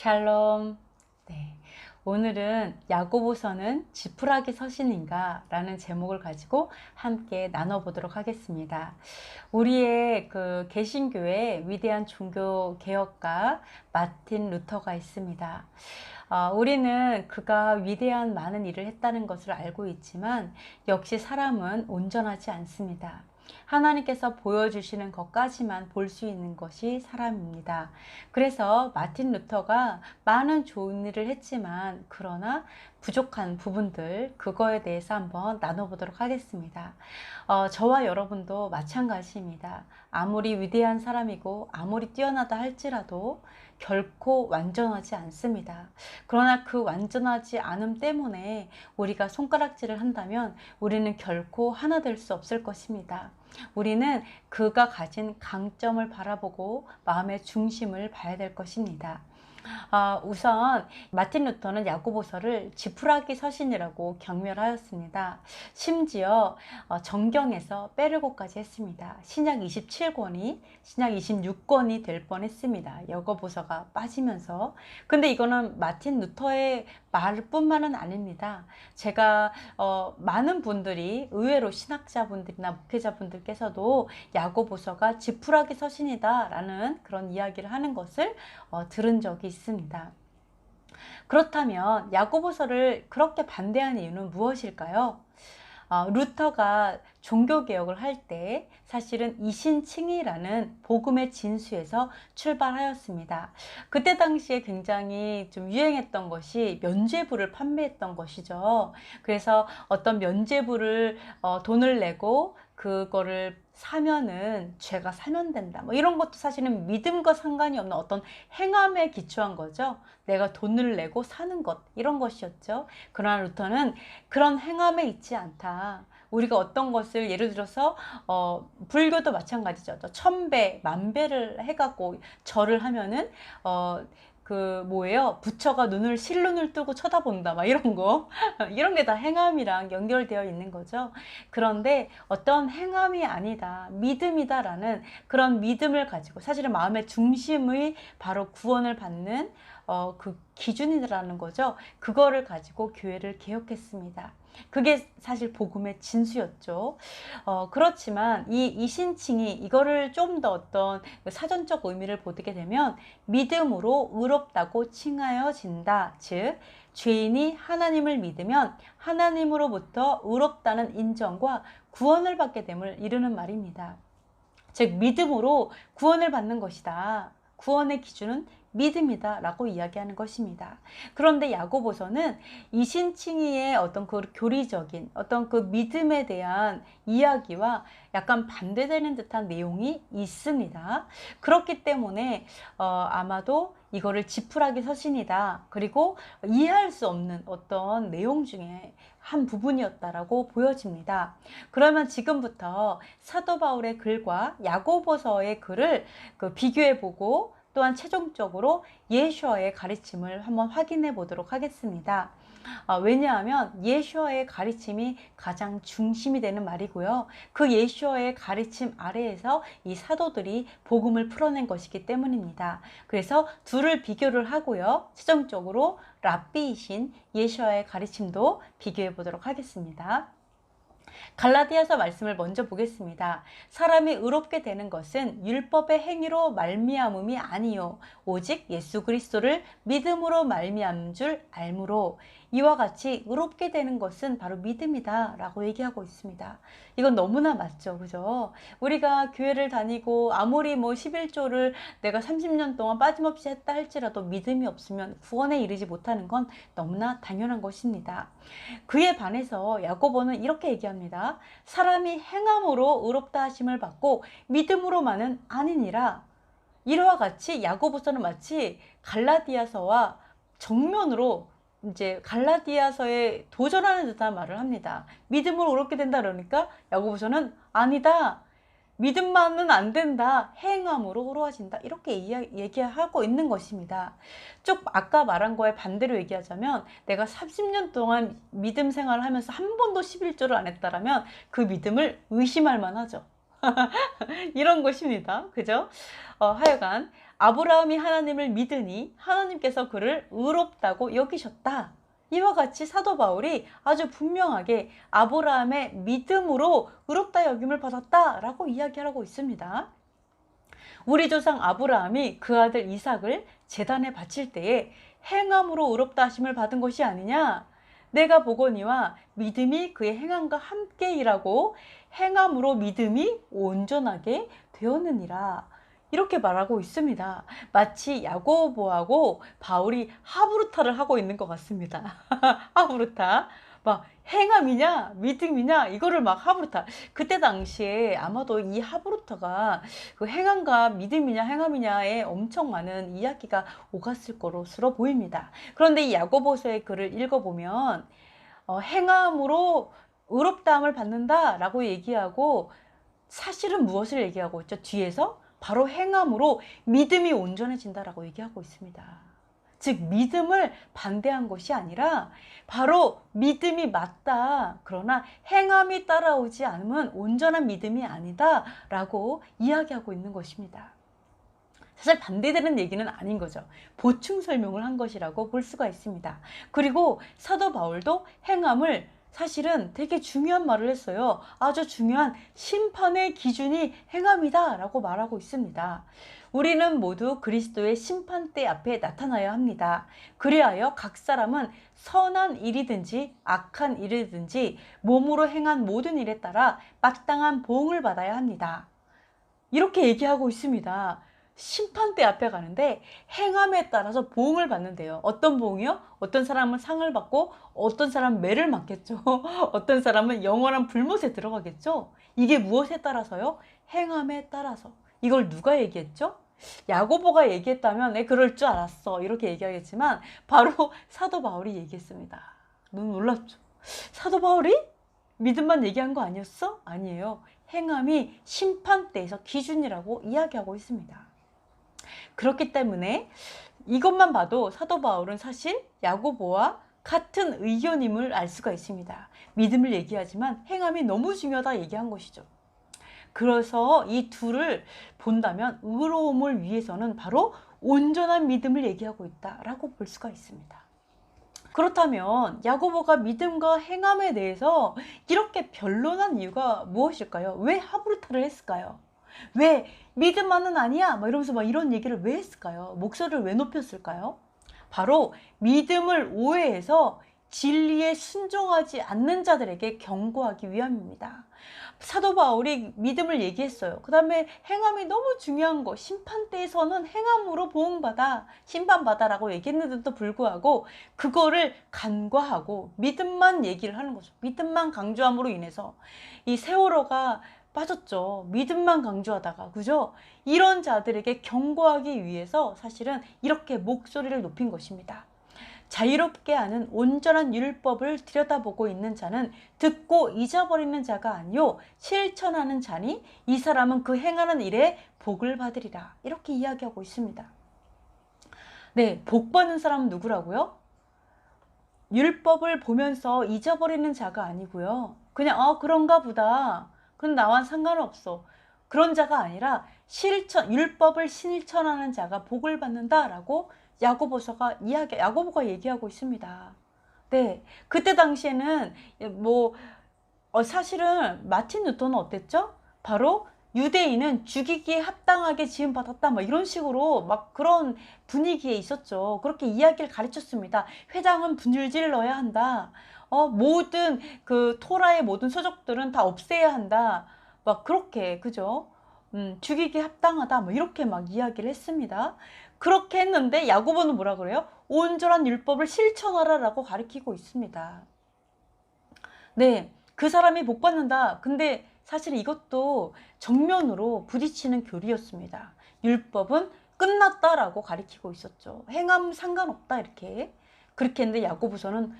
샬롬. 네, 오늘은 야고보서는 지푸라기 서신인가 라는 제목을 가지고 함께 나눠보도록 하겠습니다. 우리의 개신교에 위대한 종교 개혁가 마틴 루터가 있습니다. 우리는 그가 위대한 많은 일을 했다는 것을 알고 있지만 역시 사람은 온전하지 않습니다. 하나님께서 보여주시는 것까지만 볼 수 있는 것이 사람입니다. 그래서 마틴 루터가 많은 좋은 일을 했지만 그러나 부족한 부분들, 그거에 대해서 한번 나눠보도록 하겠습니다. 저와 여러분도 마찬가지입니다. 아무리 위대한 사람이고 아무리 뛰어나다 할지라도 결코 완전하지 않습니다. 그러나 그 완전하지 않음 때문에 우리가 손가락질을 한다면 우리는 결코 하나 될 수 없을 것입니다. 우리는 그가 가진 강점을 바라보고 마음의 중심을 봐야 될 것입니다. 우선 마틴 루터는 야고보서를 지푸라기 서신이라고 경멸하였습니다. 심지어 정경에서 빼르고까지 했습니다. 신약 27권이 신약 26권이 될 뻔했습니다. 야고보서가 빠지면서. 근데 이거는 마틴 루터의 말뿐만은 아닙니다. 제가 많은 분들이, 의외로 신학자분들이나 목회자분들께서도 야고보서가 지푸라기 서신이다 라는 그런 이야기를 하는 것을 들은 적이 있습니다. 그렇다면 야고보서를 그렇게 반대하는 이유는 무엇일까요? 루터가 종교개혁을 할 때 사실은 이신칭의라는 복음의 진수에서 출발하였습니다. 그때 당시에 굉장히 좀 유행했던 것이 면죄부를 판매했던 것이죠. 그래서 어떤 면죄부를 돈을 내고 그거를 사면은 죄가 사면된다, 뭐 이런 것도 사실은 믿음과 상관이 없는 어떤 행함에 기초한 거죠. 내가 돈을 내고 사는 것, 이런 것이었죠. 그러나 루터는 그런 행함에 있지 않다. 우리가 어떤 것을 예를 들어서 불교도 마찬가지죠. 1000배, 10,000배를 해갖고 절을 하면은 부처가 실눈을 뜨고 쳐다본다, 막 이런 거. 이런 게 다 행함이랑 연결되어 있는 거죠. 그런데 어떤 행함이 아니다, 믿음이다라는 그런 믿음을 가지고, 사실은 마음의 중심의 바로 구원을 받는 그 기준이라는 거죠. 그거를 가지고 교회를 개혁했습니다. 그게 사실 복음의 진수였죠. 그렇지만 이 이신칭이 이거를 좀 더 어떤 사전적 의미를 보게 되면 믿음으로 의롭다고 칭하여진다. 즉 죄인이 하나님을 믿으면 하나님으로부터 의롭다는 인정과 구원을 받게 됨을 이루는 말입니다. 즉 믿음으로 구원을 받는 것이다. 구원의 기준은 믿음이다 라고 이야기하는 것입니다. 그런데 야고보서는 이신칭의의 어떤 그 교리적인 어떤 그 믿음에 대한 이야기와 약간 반대되는 듯한 내용이 있습니다. 그렇기 때문에 아마도 이거를 지푸라기 서신이다, 그리고 이해할 수 없는 어떤 내용 중에 한 부분이었다라고 보여집니다. 그러면 지금부터 사도 바울의 글과 야고보서의 글을 비교해보고 또한 최종적으로 예수와의 가르침을 한번 확인해 보도록 하겠습니다. 왜냐하면 예수와의 가르침이 가장 중심이 되는 말이고요. 그 예수와의 가르침 아래에서 이 사도들이 복음을 풀어낸 것이기 때문입니다. 그래서 둘을 비교를 하고요. 최종적으로 랍비이신 예수와의 가르침도 비교해 보도록 하겠습니다. 갈라디아서 말씀을 먼저 보겠습니다. 사람이 의롭게 되는 것은 율법의 행위로 말미암음이 아니요 오직 예수 그리스도를 믿음으로 말미암은 줄 알므로 이와 같이 의롭게 되는 것은 바로 믿음이다 라고 얘기하고 있습니다. 이건 너무나 맞죠, 그죠? 우리가 교회를 다니고 아무리 11조를 내가 30년 동안 빠짐없이 했다 할지라도 믿음이 없으면 구원에 이르지 못하는 건 너무나 당연한 것입니다. 그에 반해서 야고보는 이렇게 얘기합니다. 사람이 행함으로 의롭다 하심을 받고 믿음으로만은 아니니라. 이와 같이 야고보서는 마치 갈라디아서와 정면으로 이제 갈라디아서에 도전하는 듯한 말을 합니다. 믿음으로 의롭게 된다 그러니까 야고보서는 아니다, 믿음만은 안 된다, 행함으로 의로워진다, 이렇게 얘기하고 있는 것입니다. 쭉 아까 말한 거에 반대로 얘기하자면 내가 30년 동안 믿음 생활을 하면서 한 번도 11조를 안 했다라면 그 믿음을 의심할 만하죠. 이런 것입니다. 그죠? 하여간 아브라함이 하나님을 믿으니 하나님께서 그를 의롭다고 여기셨다. 이와 같이 사도 바울이 아주 분명하게 아브라함의 믿음으로 의롭다 여김을 받았다라고 이야기하고 있습니다. 우리 조상 아브라함이 그 아들 이삭을 제단에 바칠 때에 행함으로 의롭다 하심을 받은 것이 아니냐? 내가 보거니와 믿음이 그의 행함과 함께 일하고 행함으로 믿음이 온전하게 되었느니라. 이렇게 말하고 있습니다. 마치 야고보하고 바울이 하브루타를 하고 있는 것 같습니다. 하브루타. 막 행함이냐 믿음이냐 이거를 막 하브루타. 그때 당시에 아마도 이 하브루타가 그 행함과 믿음이냐 행함이냐에 엄청 많은 이야기가 오갔을 것으로 보입니다. 그런데 이 야고보서의 글을 읽어보면 행함으로 의롭다함을 받는다 라고 얘기하고 사실은 무엇을 얘기하고 있죠? 뒤에서 바로 행함으로 믿음이 온전해진다라고 얘기하고 있습니다. 즉 믿음을 반대한 것이 아니라 바로 믿음이 맞다. 그러나 행함이 따라오지 않으면 온전한 믿음이 아니다 라고 이야기하고 있는 것입니다. 사실 반대되는 얘기는 아닌 거죠. 보충 설명을 한 것이라고 볼 수가 있습니다. 그리고 사도 바울도 행함을 사실은 되게 중요한 말을 했어요. 아주 중요한 심판의 기준이 행함이다 라고 말하고 있습니다. 우리는 모두 그리스도의 심판대 앞에 나타나야 합니다. 그리하여 각 사람은 선한 일이든지 악한 일이든지 몸으로 행한 모든 일에 따라 마땅한 보응을 받아야 합니다. 이렇게 얘기하고 있습니다. 심판대 앞에 가는데 행함에 따라서 보응을 받는데요. 어떤 보응이요? 어떤 사람은 상을 받고 어떤 사람은 매를 맞겠죠. 어떤 사람은 영원한 불못에 들어가겠죠. 이게 무엇에 따라서요? 행함에 따라서. 이걸 누가 얘기했죠? 야고보가 얘기했다면 그럴 줄 알았어 이렇게 얘기하겠지만 바로 사도 바울이 얘기했습니다. 너무 놀랍죠? 사도 바울이 믿음만 얘기한 거 아니었어? 아니에요. 행함이 심판대에서 기준이라고 이야기하고 있습니다. 그렇기 때문에 이것만 봐도 사도 바울은 사실 야고보와 같은 의견임을 알 수가 있습니다. 믿음을 얘기하지만 행함이 너무 중요하다 얘기한 것이죠. 그래서 이 둘을 본다면 의로움을 위해서는 바로 온전한 믿음을 얘기하고 있다라고 볼 수가 있습니다. 그렇다면 야고보가 믿음과 행함에 대해서 이렇게 변론한 이유가 무엇일까요? 왜 하브루타를 했을까요? 왜 믿음만은 아니야? 이러면서 이런 얘기를 왜 했을까요? 목소리를 왜 높였을까요? 바로 믿음을 오해해서 진리에 순종하지 않는 자들에게 경고하기 위함입니다. 사도 바울이 믿음을 얘기했어요. 그 다음에 행함이 너무 중요한 거, 심판대에서는 행함으로 보응받아, 심판받아라고 얘기했는데도 불구하고 그거를 간과하고 믿음만 얘기를 하는 거죠. 믿음만 강조함으로 인해서 이 세월호가 빠졌죠. 믿음만 강조하다가, 그죠? 이런 자들에게 경고하기 위해서 사실은 이렇게 목소리를 높인 것입니다. 자유롭게 하는 온전한 율법을 들여다보고 있는 자는 듣고 잊어버리는 자가 아니요 실천하는 자니 이 사람은 그 행하는 일에 복을 받으리라. 이렇게 이야기하고 있습니다. 네, 복 받는 사람은 누구라고요? 율법을 보면서 잊어버리는 자가 아니고요. 그냥 그런가 보다. 그건 나와 상관없어. 그런 자가 아니라 율법을 실천하는 자가 복을 받는다라고 야고보가 얘기하고 있습니다. 네, 그때 당시에는 사실은 마틴 루터는 어땠죠? 바로 유대인은 죽이기에 합당하게 지음받았다 이런 식으로 그런 분위기에 있었죠. 그렇게 이야기를 가르쳤습니다. 회당은 분질러야 한다. 모든 그 토라의 모든 서적들은 다 없애야 한다. 그렇게, 그죠? 죽이기에 합당하다 이렇게 이야기를 했습니다. 그렇게 했는데 야고보는 뭐라 그래요? 온전한 율법을 실천하라 라고 가르치고 있습니다. 네, 그 사람이 복 받는다. 근데 사실 이것도 정면으로 부딪히는 교리였습니다. 율법은 끝났다라고 가르치고 있었죠. 행함 상관없다 이렇게. 그렇게 했는데 야고보서는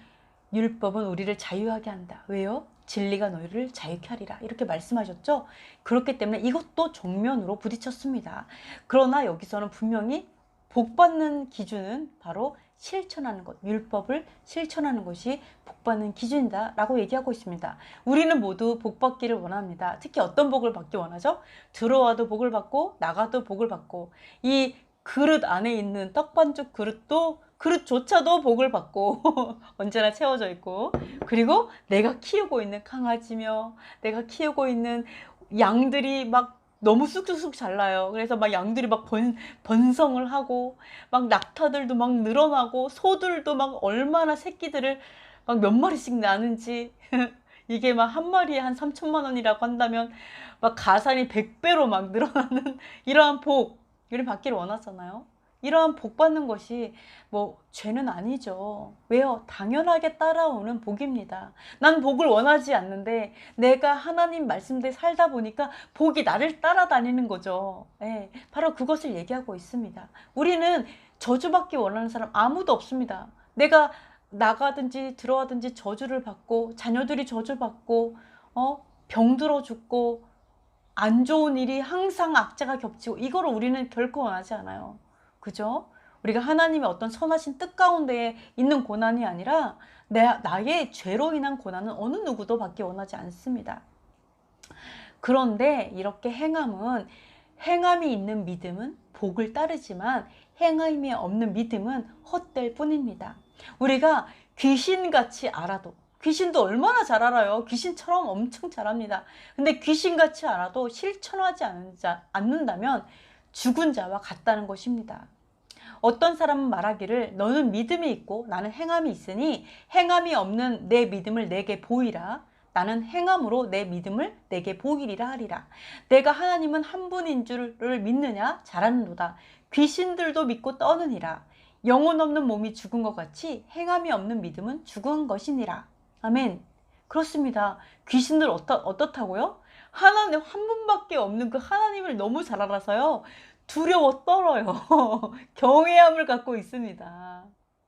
율법은 우리를 자유하게 한다. 왜요? 진리가 너희를 자유케 하리라 이렇게 말씀하셨죠. 그렇기 때문에 이것도 정면으로 부딪혔습니다. 그러나 여기서는 분명히 복받는 기준은 바로 실천하는 것, 율법을 실천하는 것이 복받는 기준이다 라고 얘기하고 있습니다. 우리는 모두 복받기를 원합니다. 특히 어떤 복을 받기 원하죠? 들어와도 복을 받고 나가도 복을 받고 이 그릇 안에 있는 떡반죽 그릇조차도 복을 받고 언제나 채워져 있고, 그리고 내가 키우고 있는 강아지며 내가 키우고 있는 양들이 막 너무 쑥쑥쑥 자라요. 그래서 막 양들이 막 번성을 하고, 막 낙타들도 막 늘어나고, 소들도 막 얼마나 새끼들을 막 몇 마리씩 낳는지 이게 막 한 마리에 한 3천만 원이라고 한다면 막 가산이 100배로 막 늘어나는 이러한 복, 우리 받기를 원하잖아요. 이러한 복 받는 것이 뭐 죄는 아니죠. 왜요? 당연하게 따라오는 복입니다. 난 복을 원하지 않는데 내가 하나님 말씀대로 살다 보니까 복이 나를 따라다니는 거죠. 예, 바로 그것을 얘기하고 있습니다. 우리는 저주받기 원하는 사람 아무도 없습니다. 내가 나가든지 들어가든지 저주를 받고, 자녀들이 저주받고, 병들어 죽고, 안 좋은 일이 항상 악재가 겹치고, 이거를 우리는 결코 원하지 않아요. 그죠? 우리가 하나님의 어떤 선하신 뜻 가운데에 있는 고난이 아니라 나의 죄로 인한 고난은 어느 누구도 받기 원하지 않습니다. 그런데 이렇게 행함이 있는 믿음은 복을 따르지만 행함이 없는 믿음은 헛될 뿐입니다. 우리가 귀신같이 알아도, 귀신도 얼마나 잘 알아요. 귀신처럼 엄청 잘합니다. 근데 귀신같이 알아도 실천하지 않는다면 죽은 자와 같다는 것입니다. 어떤 사람은 말하기를 너는 믿음이 있고 나는 행함이 있으니 행함이 없는 내 믿음을 내게 보이라. 나는 행함으로 내 믿음을 내게 보이리라 하리라. 내가 하나님은 한 분인 줄을 믿느냐? 잘하는도다. 귀신들도 믿고 떠느니라. 영혼 없는 몸이 죽은 것 같이 행함이 없는 믿음은 죽은 것이니라. 아멘. 그렇습니다. 귀신들 어떻다고요? 하나님 한 분밖에 없는 그 하나님을 너무 잘 알아서요. 두려워 떨어요. 경외함을 갖고 있습니다.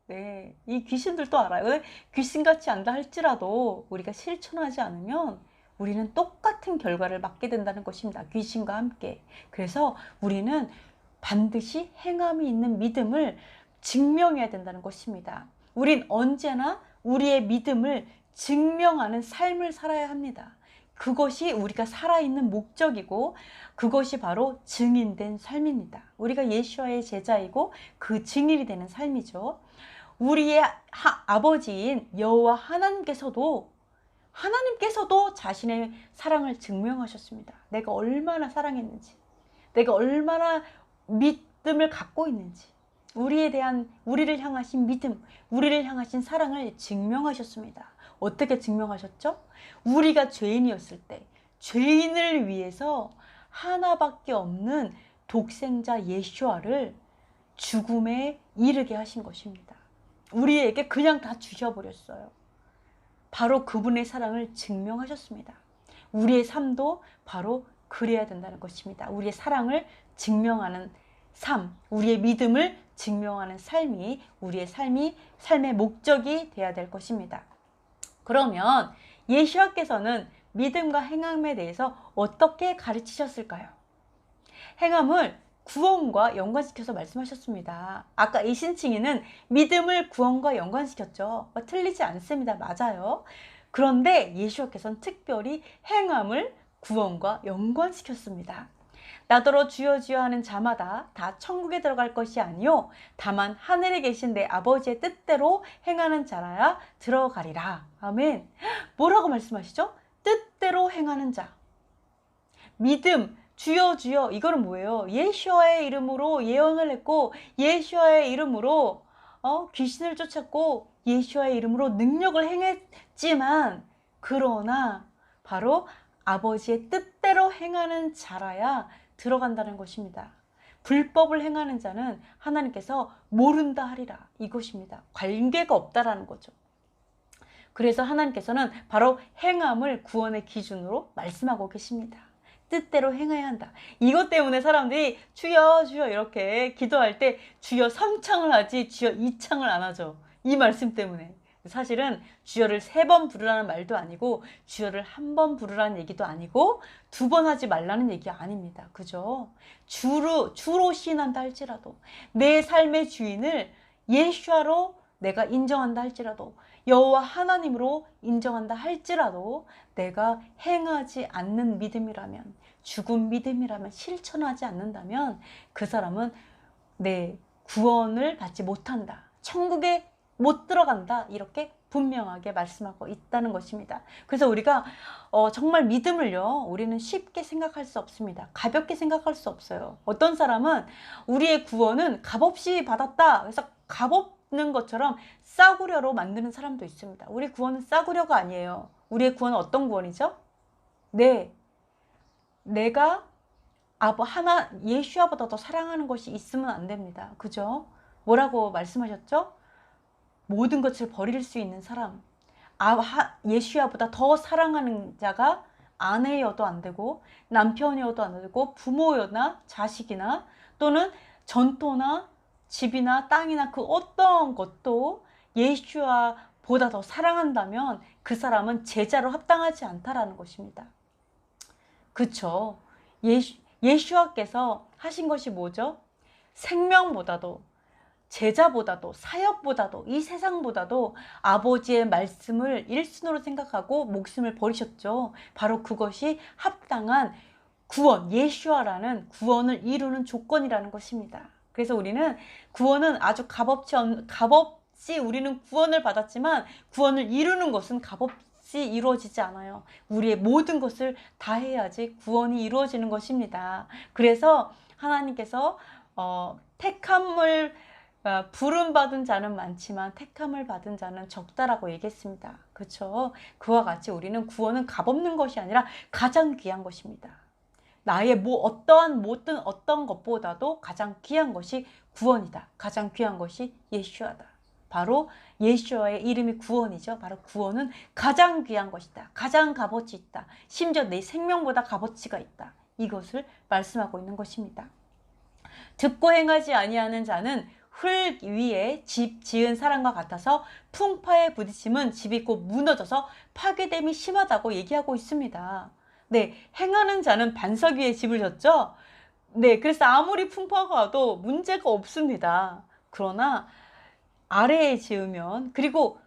네, 이 귀신들도 알아요. 귀신같이 안다 할지라도 우리가 실천하지 않으면 우리는 똑같은 결과를 맞게 된다는 것입니다. 귀신과 함께. 그래서 우리는 반드시 행함이 있는 믿음을 증명해야 된다는 것입니다. 우린 언제나 우리의 믿음을 증명하는 삶을 살아야 합니다. 그것이 우리가 살아있는 목적이고 그것이 바로 증인된 삶입니다. 우리가 예수와의 제자이고 그 증인이 되는 삶이죠. 우리의 아버지인 여호와 하나님께서도 자신의 사랑을 증명하셨습니다. 내가 얼마나 사랑했는지, 내가 얼마나 믿음을 갖고 있는지, 우리를 향하신 믿음, 우리를 향하신 사랑을 증명하셨습니다. 어떻게 증명하셨죠? 우리가 죄인이었을 때 죄인을 위해서 하나밖에 없는 독생자 예수아를 죽음에 이르게 하신 것입니다. 우리에게 그냥 다 주셔버렸어요. 바로 그분의 사랑을 증명하셨습니다. 우리의 삶도 바로 그래야 된다는 것입니다. 우리의 사랑을 증명하는 삶, 우리의 믿음을 증명하는 삶이 우리의 삶의 목적이 되어야 될 것입니다. 그러면 예수와께서는 믿음과 행함에 대해서 어떻게 가르치셨을까요? 행함을 구원과 연관시켜서 말씀하셨습니다. 아까 이 신칭이는 믿음을 구원과 연관시켰죠. 틀리지 않습니다. 맞아요. 그런데 예수와께서는 특별히 행함을 구원과 연관시켰습니다. 나더러 주여 주여 하는 자마다 다 천국에 들어갈 것이 아니요 다만 하늘에 계신 내 아버지의 뜻대로 행하는 자라야 들어가리라. 아멘. 뭐라고 말씀하시죠? 뜻대로 행하는 자. 믿음, 주여 주여, 이거는 뭐예요? 예수와의 이름으로 예언을 했고 예수와의 이름으로 귀신을 쫓았고 예수와의 이름으로 능력을 행했지만, 그러나 바로 아버지의 뜻대로 행하는 자라야 들어간다는 것입니다. 불법을 행하는 자는 하나님께서 모른다 하리라, 이것입니다. 관계가 없다라는 거죠. 그래서 하나님께서는 바로 행함을 구원의 기준으로 말씀하고 계십니다. 뜻대로 행해야 한다. 이것 때문에 사람들이 주여 주여 이렇게 기도할 때 주여 3창을 하지 주여 2창을 안 하죠. 이 말씀 때문에. 사실은 주여를 3번 부르라는 말도 아니고 주여를 1번 부르라는 얘기도 아니고 2번 하지 말라는 얘기 아닙니다. 그죠? 주로 시인한다 할지라도, 내 삶의 주인을 예수아로 내가 인정한다 할지라도, 여호와 하나님으로 인정한다 할지라도 내가 행하지 않는 믿음이라면, 죽은 믿음이라면, 실천하지 않는다면 그 사람은 네, 구원을 받지 못한다. 천국에 못 들어간다. 이렇게 분명하게 말씀하고 있다는 것입니다. 그래서 우리가 정말 믿음을요, 우리는 쉽게 생각할 수 없습니다. 가볍게 생각할 수 없어요. 어떤 사람은 우리의 구원은 값없이 받았다. 그래서 값없는 것처럼 싸구려로 만드는 사람도 있습니다. 우리 구원은 싸구려가 아니에요. 우리의 구원은 어떤 구원이죠? 네, 내가 예수와보다 더 사랑하는 것이 있으면 안 됩니다. 그죠? 뭐라고 말씀하셨죠? 모든 것을 버릴 수 있는 사람, 예수야보다 더 사랑하는 자가 아내여도 안 되고, 남편이어도 안 되고, 부모나 자식이나 또는 전토나 집이나 땅이나 그 어떤 것도 예수와보다 더 사랑한다면 그 사람은 제자로 합당하지 않다라는 것입니다. 그쵸? 예수와께서 하신 것이 뭐죠? 생명보다도, 제자보다도, 사역보다도, 이 세상보다도 아버지의 말씀을 1순위로 생각하고 목숨을 버리셨죠. 바로 그것이 합당한 구원, 예수와라는 구원을 이루는 조건이라는 것입니다. 그래서 우리는 구원은 아주 값없이 우리는 구원을 받았지만 구원을 이루는 것은 값없이 이루어지지 않아요. 우리의 모든 것을 다 해야지 구원이 이루어지는 것입니다. 그래서 하나님께서 택함을 부름받은 자는 많지만 택함을 받은 자는 적다라고 얘기했습니다. 그렇죠? 그와 같이 우리는 구원은 값없는 것이 아니라 가장 귀한 것입니다. 나의 모든 어떤 것보다도 가장 귀한 것이 구원이다. 가장 귀한 것이 예수와다. 바로 예수와의 이름이 구원이죠. 바로 구원은 가장 귀한 것이다. 가장 값어치 있다. 심지어 내 생명보다 값어치가 있다. 이것을 말씀하고 있는 것입니다. 듣고 행하지 아니하는 자는 흙 위에 집 지은 사람과 같아서 풍파에 부딪히면 집이 곧 무너져서 파괴됨이 심하다고 얘기하고 있습니다. 네, 행하는 자는 반석 위에 집을 졌죠. 네, 그래서 아무리 풍파가 와도 문제가 없습니다. 그러나 아래에 지으면, 그리고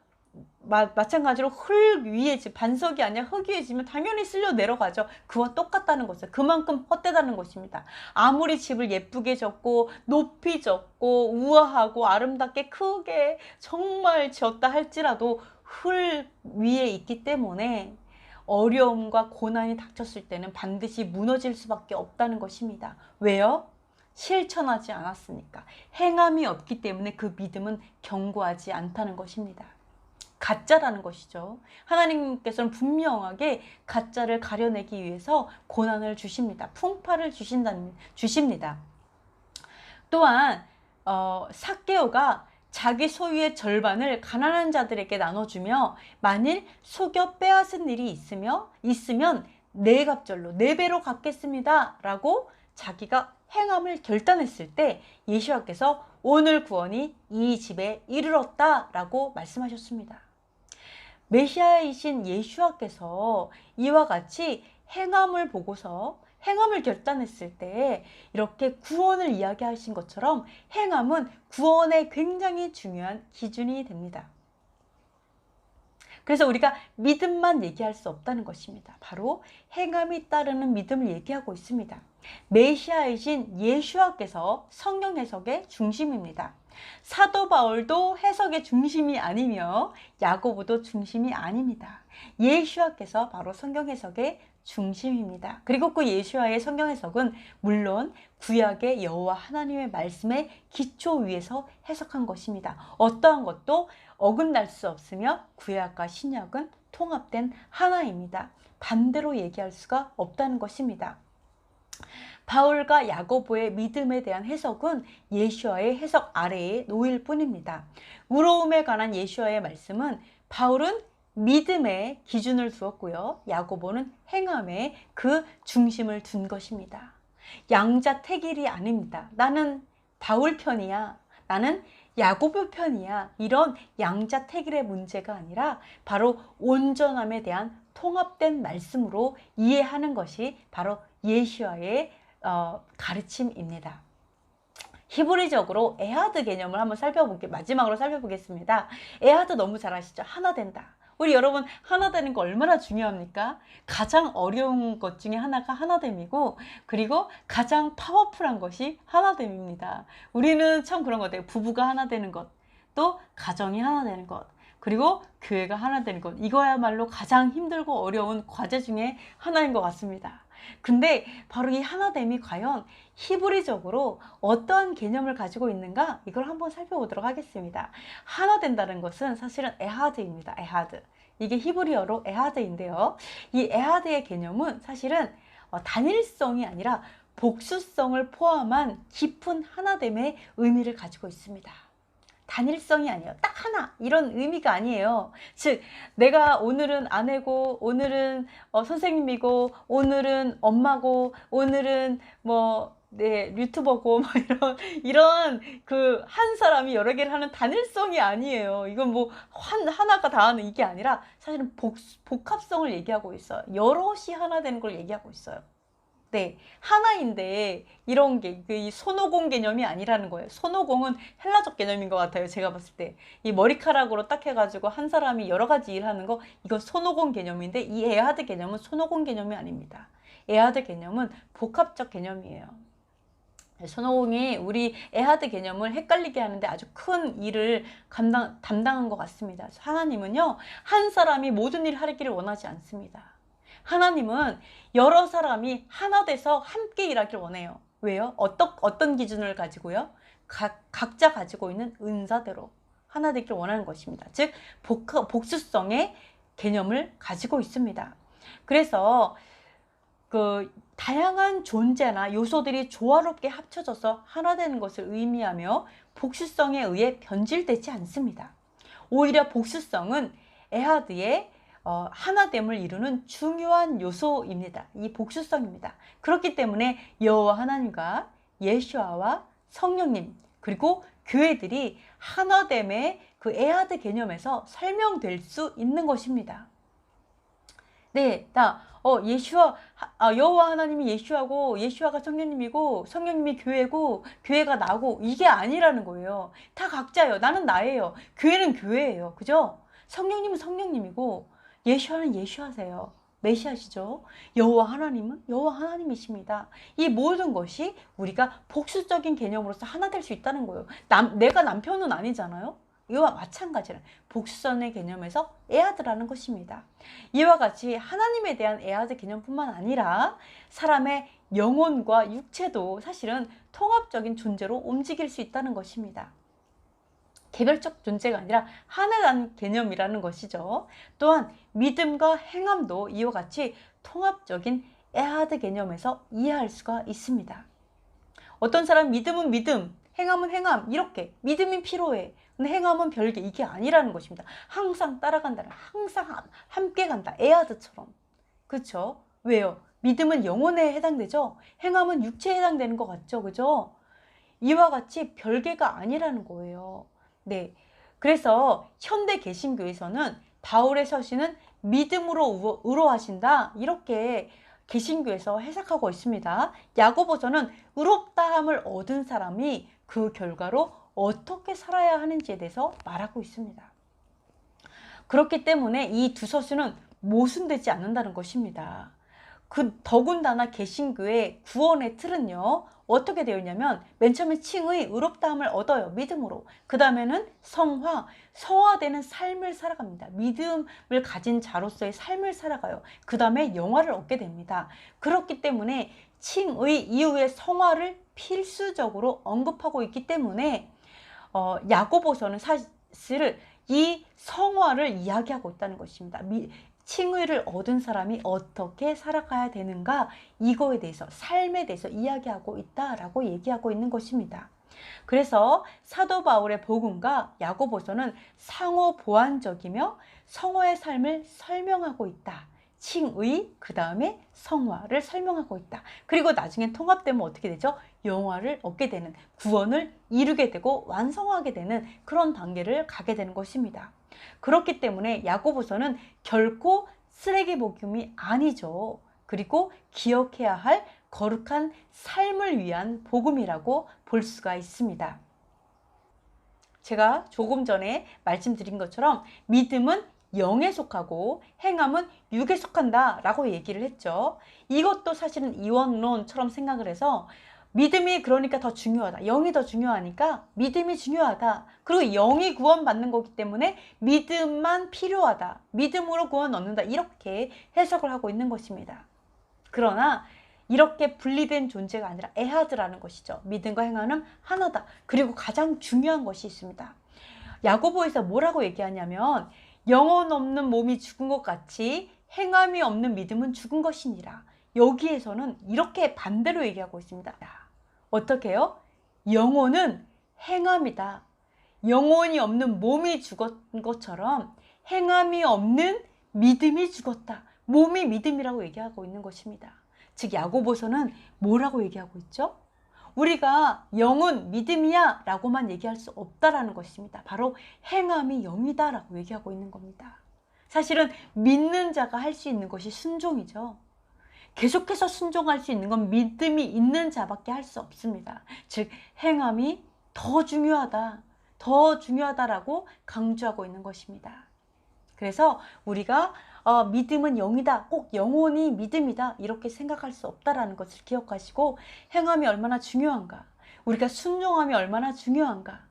마찬가지로 흙 위에 반석이 아니라 흙 위에 지면 당연히 쓸려 내려가죠. 그와 똑같다는 것은 그만큼 헛되다는 것입니다. 아무리 집을 예쁘게 졌고 높이 졌고 우아하고 아름답게 크게 정말 지었다 할지라도 흙 위에 있기 때문에 어려움과 고난이 닥쳤을 때는 반드시 무너질 수밖에 없다는 것입니다. 왜요? 실천하지 않았으니까. 행함이 없기 때문에 그 믿음은 견고하지 않다는 것입니다. 가짜라는 것이죠. 하나님께서는 분명하게 가짜를 가려내기 위해서 고난을 주십니다. 풍파를 주십니다. 또한 삭개오가 자기 소유의 절반을 가난한 자들에게 나눠주며 만일 속여 빼앗은 일이 있으면 네 갑절로, 네 배로 갚겠습니다 라고 자기가 행함을 결단했을 때 예수와께서 오늘 구원이 이 집에 이르렀다 라고 말씀하셨습니다. 메시아이신 예수와께서 이와 같이 행함을 보고서 행함을 결단했을 때 이렇게 구원을 이야기하신 것처럼 행함은 구원의 굉장히 중요한 기준이 됩니다. 그래서 우리가 믿음만 얘기할 수 없다는 것입니다. 바로 행함이 따르는 믿음을 얘기하고 있습니다. 메시아이신 예수와께서 성경 해석의 중심입니다. 사도 바울도 해석의 중심이 아니며 야고보도 중심이 아닙니다. 예수와께서 바로 성경 해석의 중심입니다. 그리고 그 예수와의 성경 해석은 물론 구약의 여호와 하나님의 말씀의 기초 위에서 해석한 것입니다. 어떠한 것도 어긋날 수 없으며 구약과 신약은 통합된 하나입니다. 반대로 얘기할 수가 없다는 것입니다. 바울과 야고보의 믿음에 대한 해석은 예수와의 해석 아래에 놓일 뿐입니다. 의로움에 관한 예수와의 말씀은 바울은 믿음에 기준을 두었고요. 야고보는 행함에 그 중심을 둔 것입니다. 양자택일이 아닙니다. 나는 바울 편이야. 나는 야고보 편이야. 이런 양자택일의 문제가 아니라 바로 온전함에 대한 통합된 말씀으로 이해하는 것이 바로 예수와의 가르침입니다. 히브리적으로 에하드 개념을 한번 마지막으로 살펴보겠습니다. 에하드 너무 잘 아시죠? 하나 된다. 우리 여러분 하나 되는 거 얼마나 중요합니까? 가장 어려운 것 중에 하나가 하나됨이고 그리고 가장 파워풀한 것이 하나됨입니다. 우리는 참 그런 것 같아요. 부부가 하나 되는 것, 또 가정이 하나 되는 것, 그리고 교회가 하나 되는 것. 이거야말로 가장 힘들고 어려운 과제 중에 하나인 것 같습니다. 근데 바로 이 하나됨이 과연 히브리적으로 어떠한 개념을 가지고 있는가? 이걸 한번 살펴보도록 하겠습니다. 하나 된다는 것은 사실은 에하드입니다. 에하드. 이게 히브리어로 에하드인데요. 이 에하드의 개념은 사실은 단일성이 아니라 복수성을 포함한 깊은 하나됨의 의미를 가지고 있습니다. 단일성이 아니에요. 딱 하나 이런 의미가 아니에요. 즉 내가 오늘은 아내고 오늘은 선생님이고 오늘은 엄마고 오늘은 유튜버고 이런 그 한 사람이 여러 개를 하는 단일성이 아니에요. 이건 하나가 다 하는 이게 아니라 사실은 복합성을 얘기하고 있어요. 여럿이 하나 되는 걸 얘기하고 있어요. 네, 하나인데 이런 게 이 손오공 개념이 아니라는 거예요. 손오공은 헬라적 개념인 것 같아요. 제가 봤을 때 이 머리카락으로 딱 해가지고 한 사람이 여러 가지 일하는 거 이거 손오공 개념인데 이 에하드 개념은 손오공 개념이 아닙니다. 에하드 개념은 복합적 개념이에요. 손오공이 우리 에하드 개념을 헷갈리게 하는데 아주 큰 일을 담당한 것 같습니다. 하나님은요 한 사람이 모든 일을 하기를 원하지 않습니다. 하나님은 여러 사람이 하나 돼서 함께 일하길 원해요. 왜요? 어떤 기준을 가지고요? 각자 가지고 있는 은사대로 하나 되길 원하는 것입니다. 즉 복수성의 개념을 가지고 있습니다. 그래서 그 다양한 존재나 요소들이 조화롭게 합쳐져서 하나 되는 것을 의미하며 복수성에 의해 변질되지 않습니다. 오히려 복수성은 에하드의 하나됨을 이루는 중요한 요소입니다. 이 복수성입니다. 그렇기 때문에 여호와 하나님과 예수아와 성령님 그리고 교회들이 하나됨의 그 에하드 개념에서 설명될 수 있는 것입니다. 네, 여호와 하나님이 예수하고 예수아가 성령님이고 성령님이 교회고 교회가 나고 이게 아니라는 거예요. 다 각자예요. 나는 나예요. 교회는 교회예요. 그죠? 성령님은 성령님이고 예수아는 예수아세요. 메시아시죠. 여호와 하나님은 여호와 하나님이십니다. 이 모든 것이 우리가 복수적인 개념으로서 하나 될 수 있다는 거예요. 내가 남편은 아니잖아요. 이와 마찬가지로 복수성의 개념에서 에하드라는 것입니다. 이와 같이 하나님에 대한 에하드 개념뿐만 아니라 사람의 영혼과 육체도 사실은 통합적인 존재로 움직일 수 있다는 것입니다. 개별적 존재가 아니라 하나라는 개념이라는 것이죠. 또한 믿음과 행함도 이와 같이 통합적인 에하드 개념에서 이해할 수가 있습니다. 어떤 사람 믿음은 믿음, 행함은 행함 이렇게 믿음이 필요해. 근데 행함은 별개 이게 아니라는 것입니다. 항상 따라간다는 항상 함께 간다. 에하드처럼. 그렇죠? 왜요? 믿음은 영혼에 해당되죠. 행함은 육체에 해당되는 것 같죠. 그죠? 이와 같이 별개가 아니라는 거예요. 네, 그래서 현대 개신교에서는 바울의 서신은 믿음으로 의로하신다 이렇게 개신교에서 해석하고 있습니다. 야고보서는 의롭다함을 얻은 사람이 그 결과로 어떻게 살아야 하는지에 대해서 말하고 있습니다. 그렇기 때문에 이 두 서신은 모순되지 않는다는 것입니다. 더군다나 개신교의 구원의 틀은요 어떻게 되어 있냐면 맨 처음에 칭의 의롭다함을 얻어요. 믿음으로. 그 다음에는 성화되는 삶을 살아갑니다. 믿음을 가진 자로서의 삶을 살아가요. 그 다음에 영화를 얻게 됩니다. 그렇기 때문에 칭의 이후의 성화를 필수적으로 언급하고 있기 때문에 야고보서는 사실 이 성화를 이야기하고 있다는 것입니다. 칭의를 얻은 사람이 어떻게 살아가야 되는가 이거에 대해서 삶에 대해서 이야기하고 있다라고 얘기하고 있는 것입니다. 그래서 사도 바울의 복음과 야고보서는 상호 보완적이며 성화의 삶을 설명하고 있다. 칭의 그 다음에 성화를 설명하고 있다. 그리고 나중에 통합되면 어떻게 되죠? 영화를 얻게 되는 구원을 이루게 되고 완성하게 되는 그런 단계를 가게 되는 것입니다. 그렇기 때문에 야고보서는 결코 쓰레기 복음이 아니죠. 그리고 기억해야 할 거룩한 삶을 위한 복음이라고 볼 수가 있습니다. 제가 조금 전에 말씀드린 것처럼 믿음은 영에 속하고 행함은 육에 속한다 라고 얘기를 했죠. 이것도 사실은 이원론처럼 생각을 해서 믿음이 그러니까 더 중요하다. 영이 더 중요하니까 믿음이 중요하다. 그리고 영이 구원받는 거기 때문에 믿음만 필요하다. 믿음으로 구원 얻는다. 이렇게 해석을 하고 있는 것입니다. 그러나 이렇게 분리된 존재가 아니라 에하드라는 것이죠. 믿음과 행함은 하나다. 그리고 가장 중요한 것이 있습니다. 야고보에서 뭐라고 얘기하냐면 영혼 없는 몸이 죽은 것 같이 행함이 없는 믿음은 죽은 것이니라. 여기에서는 이렇게 반대로 얘기하고 있습니다. 어떻게 해요? 영혼은 행함이다. 영혼이 없는 몸이 죽은 것처럼 행함이 없는 믿음이 죽었다. 몸이 믿음이라고 얘기하고 있는 것입니다. 즉 야고보서는 뭐라고 얘기하고 있죠? 우리가 영은 믿음이야 라고만 얘기할 수 없다라는 것입니다. 바로 행함이 영이다 라고 얘기하고 있는 겁니다. 사실은 믿는 자가 할 수 있는 것이 순종이죠. 계속해서 순종할 수 있는 건 믿음이 있는 자밖에 할 수 없습니다. 즉 행함이 더 중요하다라고 강조하고 있는 것입니다. 그래서 우리가 믿음은 영이다, 꼭 영혼이 믿음이다 이렇게 생각할 수 없다라는 것을 기억하시고 행함이 얼마나 중요한가, 우리가 순종함이 얼마나 중요한가,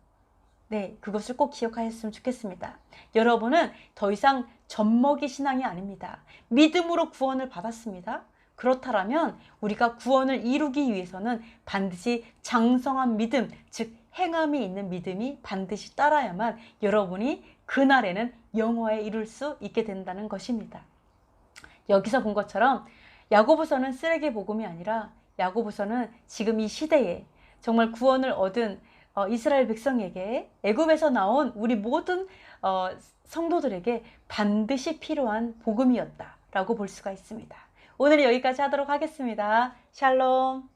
네, 그것을 꼭 기억하셨으면 좋겠습니다. 여러분은 더 이상 젖먹이 신앙이 아닙니다. 믿음으로 구원을 받았습니다. 그렇다면 우리가 구원을 이루기 위해서는 반드시 장성한 믿음, 즉 행함이 있는 믿음이 반드시 따라야만 여러분이 그날에는 영화에 이룰 수 있게 된다는 것입니다. 여기서 본 것처럼 야고보서는 쓰레기 복음이 아니라 야고보서는 지금 이 시대에 정말 구원을 얻은 이스라엘 백성에게, 애굽에서 나온 우리 모든 성도들에게 반드시 필요한 복음이었다라고 볼 수가 있습니다. 오늘 여기까지 하도록 하겠습니다. 샬롬.